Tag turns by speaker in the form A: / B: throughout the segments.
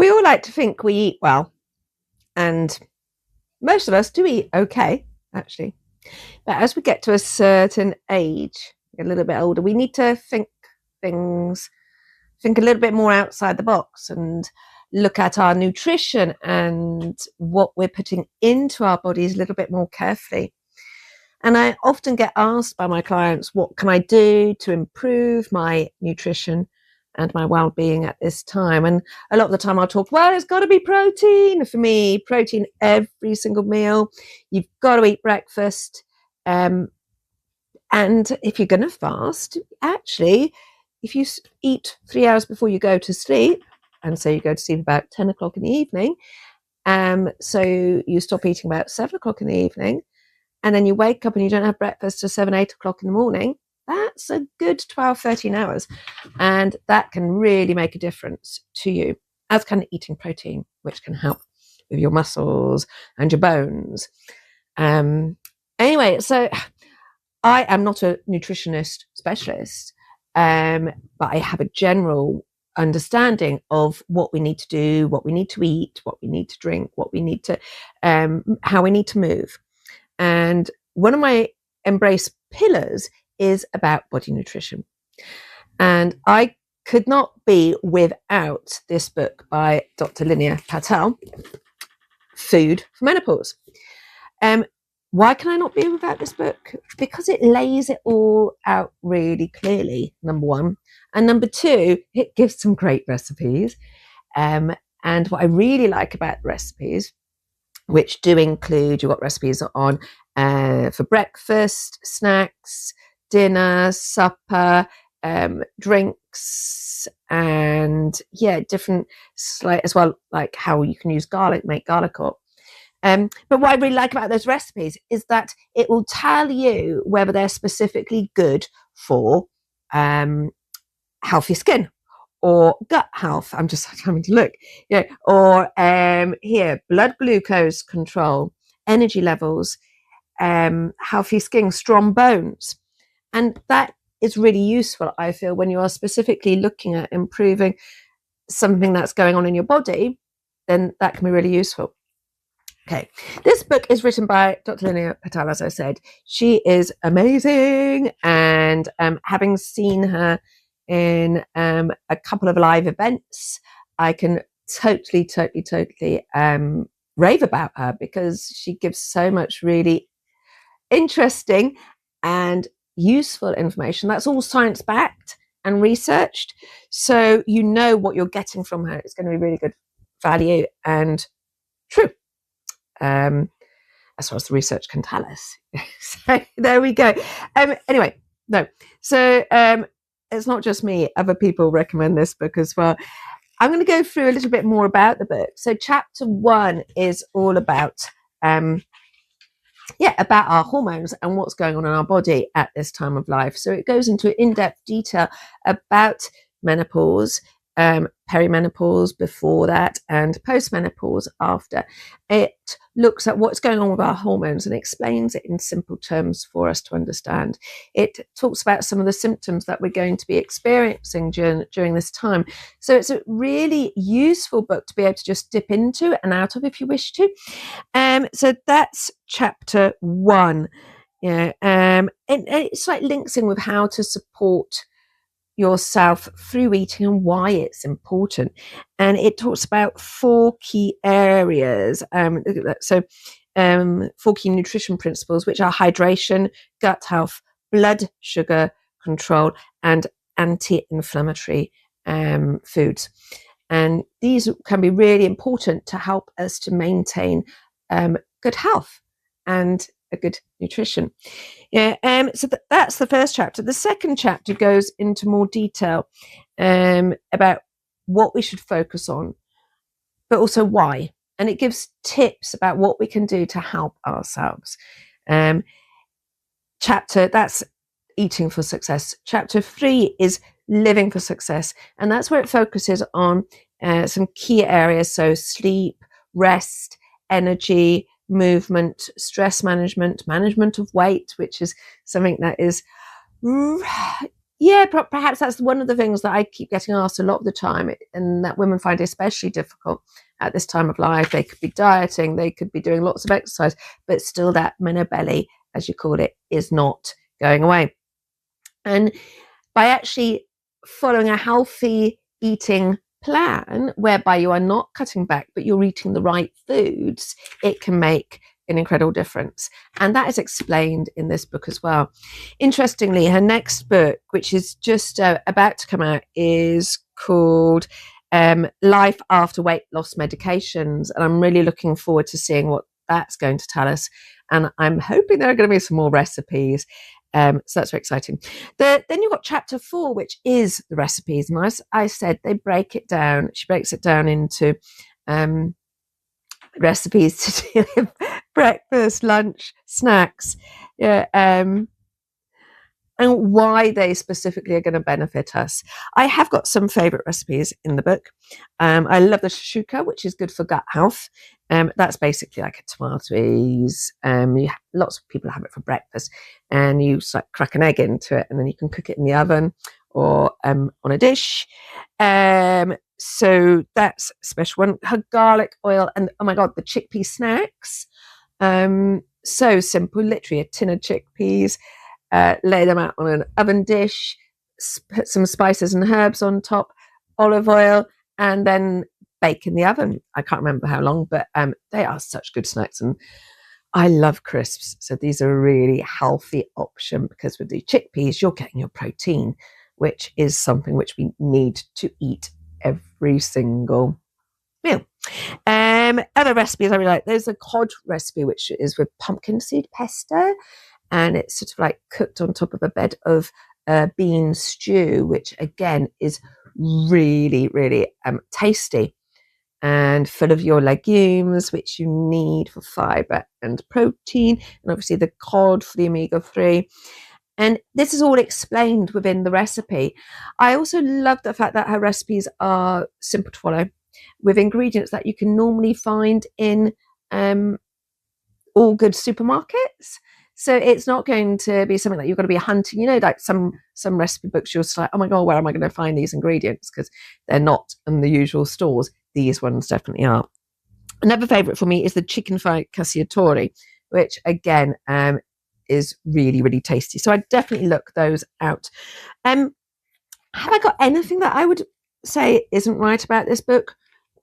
A: We all like to think we eat well, and most of us do eat okay, actually. But as we get to a certain age, a little bit older, we need to think a little bit more outside the box and look at our nutrition and what we're putting into our bodies a little bit more carefully. And I often get asked by my clients, what can I do to improve my nutrition and my well-being at this time? And a lot of the time I'll talk, well, it's got to be protein. For me, protein every single meal. You've got to eat breakfast. And if you're going to fast, actually, if you eat 3 hours before you go to sleep, and so you go to sleep about 10 o'clock in the evening, so you stop eating about 7 o'clock in the evening, and then you wake up and you don't have breakfast till 7, 8 o'clock in the morning, that's a good 12, 13 hours. And that can really make a difference to you, as can eating protein, which can help with your muscles and your bones. Anyway, so I am not a nutritionist specialist, but I have a general understanding of what we need to do, what we need to eat, what we need to drink, what we need to, how we need to move. And one of my Embrace pillars is about body nutrition. And I could not be without this book by Dr. Linia Patel, Food for Menopause. Why can I not be without this book? Because it lays it all out really clearly, number one. And number two, it gives some great recipes. And what I really like about the recipes, which do include, you've got recipes on for breakfast, snacks, dinner, supper, drinks, and different, as well, like how you can use garlic, make garlic oil. But what I really like about those recipes is that it will tell you whether they're specifically good for healthy skin or gut health. I'm just having to look. Or blood glucose control, energy levels, healthy skin, strong bones. And that is really useful, I feel, when you are specifically looking at improving something that's going on in your body, then that can be really useful. Okay, this book is written by Dr. Linia Patel, as I said. She is amazing, and having seen her in a couple of live events, I can totally rave about her, because she gives so much really interesting and useful information that's all science-backed and researched. So you know what you're getting from her. It's going to be really good value and true. As far as the research can tell us. So there we go. Anyway, no. So it's not just me. Other people recommend this book as well. I'm going to go through a little bit more about the book. So chapter 1 is all about about our hormones and what's going on in our body at this time of life. So it goes into in-depth detail about menopause, perimenopause before that, and postmenopause after. It looks at what's going on with our hormones and explains it in simple terms for us to understand. It talks about some of the symptoms that we're going to be experiencing during this time. So it's a really useful book to be able to just dip into and out of if you wish to. So that's chapter 1. And it's like links in with how to support yourself through eating and why it's important. And it talks about 4 key areas. 4 key nutrition principles, which are hydration, gut health, blood sugar control, and anti-inflammatory foods. And these can be really important to help us to maintain good health and a good nutrition. So that's the first chapter. The second chapter goes into more detail about what we should focus on, but also why. And it gives tips about what we can do to help ourselves. That's eating for success. Chapter 3 is living for success. And that's where it focuses on some key areas. So sleep, rest, energy, movement, stress management, management of weight, which is something that is, Yeah, perhaps that's one of the things that I keep getting asked a lot of the time, and that women find especially difficult at this time of life. They could be dieting, they could be doing lots of exercise, but still that menobelly, as you call it, is not going away. And by actually following a healthy eating plan, whereby you are not cutting back, but you're eating the right foods, it can make an incredible difference. And that is explained in this book as well. Interestingly, her next book, which is just about to come out, is called Life After Weight Loss Medications. And I'm really looking forward to seeing what that's going to tell us. And I'm hoping there are going to be some more recipes. So that's very exciting. Then you've got chapter 4, which is the recipes. And as I said, they break it down. She breaks it down into recipes to do with breakfast, lunch, snacks, and why they specifically are going to benefit us. I have got some favorite recipes in the book. I love the shakshuka, which is good for gut health. That's basically like a tomatoes. Lots of people have it for breakfast, and you like crack an egg into it, and then you can cook it in the oven or on a dish. So that's a special one. Her garlic oil, and oh my god, the chickpea snacks. So simple, literally a tin of chickpeas. Lay them out on an oven dish, put some spices and herbs on top, olive oil, and then bake in the oven. I can't remember how long, but they are such good snacks, and I love crisps. So these are a really healthy option, because with the chickpeas, you're getting your protein, which is something which we need to eat every single meal. Other recipes I really like, there's a cod recipe, which is with pumpkin seed pesto. And it's sort of like cooked on top of a bed of bean stew, which again is really, really tasty and full of your legumes, which you need for fibre and protein, and obviously the cod for the omega-3. And this is all explained within the recipe. I also love the fact that her recipes are simple to follow, with ingredients that you can normally find in all good supermarkets. So it's not going to be something that you've got to be hunting. Like some recipe books, you're just like, oh my god, where am I going to find these ingredients? Because they're not in the usual stores. These ones definitely are. Another favourite for me is the chicken fried cacciatore, which again is really, really tasty. So I definitely look those out. Have I got anything that I would say isn't right about this book?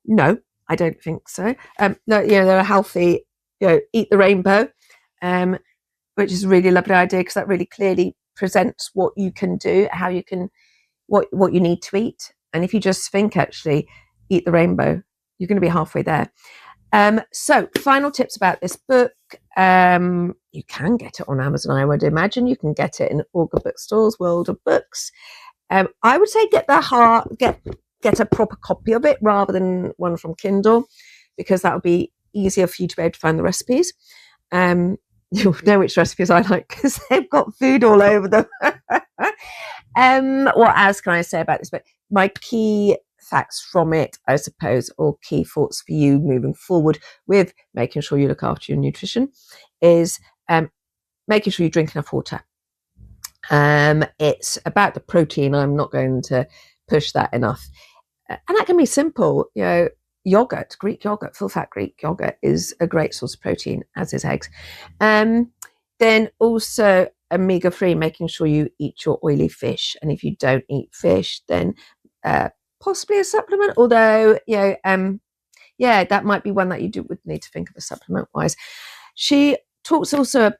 A: No, I don't think so. No, they're a healthy, eat the rainbow. Which is a really lovely idea, because that really clearly presents what you can do, how you can, what you need to eat. And if you just think, actually, eat the rainbow, you're going to be halfway there. So final tips about this book. You can get it on Amazon, I would imagine. You can get it in all good bookstores, World of Books. I would say get a proper copy of it rather than one from Kindle, because that would be easier for you to be able to find the recipes. You'll know which recipes I like, because they've got food all over them. What else can I say about this book? My key facts from it, I suppose, or key thoughts for you moving forward with making sure you look after your nutrition, is making sure you drink enough water. It's about the protein. I'm not going to push that enough. And that can be simple. Yogurt, Greek yogurt, full-fat Greek yogurt is a great source of protein, as is eggs. Then also omega-3, making sure you eat your oily fish. And if you don't eat fish, then possibly a supplement. Although, that might be one that you would need to think of a supplement-wise. She talks also a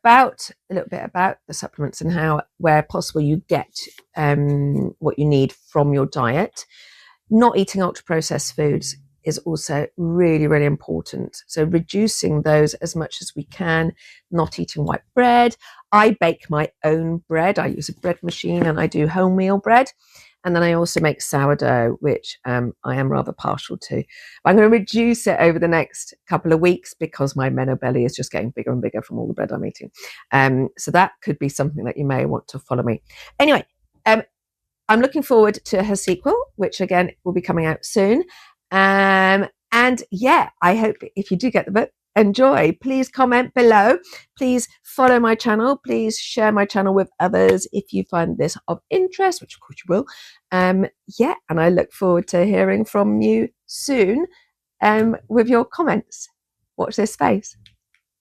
A: little bit about the supplements and how, where possible, you get what you need from your diet. Not eating ultra-processed foods is also really, really important. So reducing those as much as we can, not eating white bread. I bake my own bread. I use a bread machine, and I do wholemeal bread. And then I also make sourdough, which I am rather partial to. But I'm going to reduce it over the next couple of weeks, because my menobelly is just getting bigger and bigger from all the bread I'm eating. So that could be something that you may want to follow me. Anyway, I'm looking forward to her sequel, which again will be coming out soon. And yeah, I hope if you do get the book, enjoy. Please comment below. Please follow my channel. Please share my channel with others if you find this of interest, which of course you will. Yeah, and I look forward to hearing from you soon with your comments. Watch this space.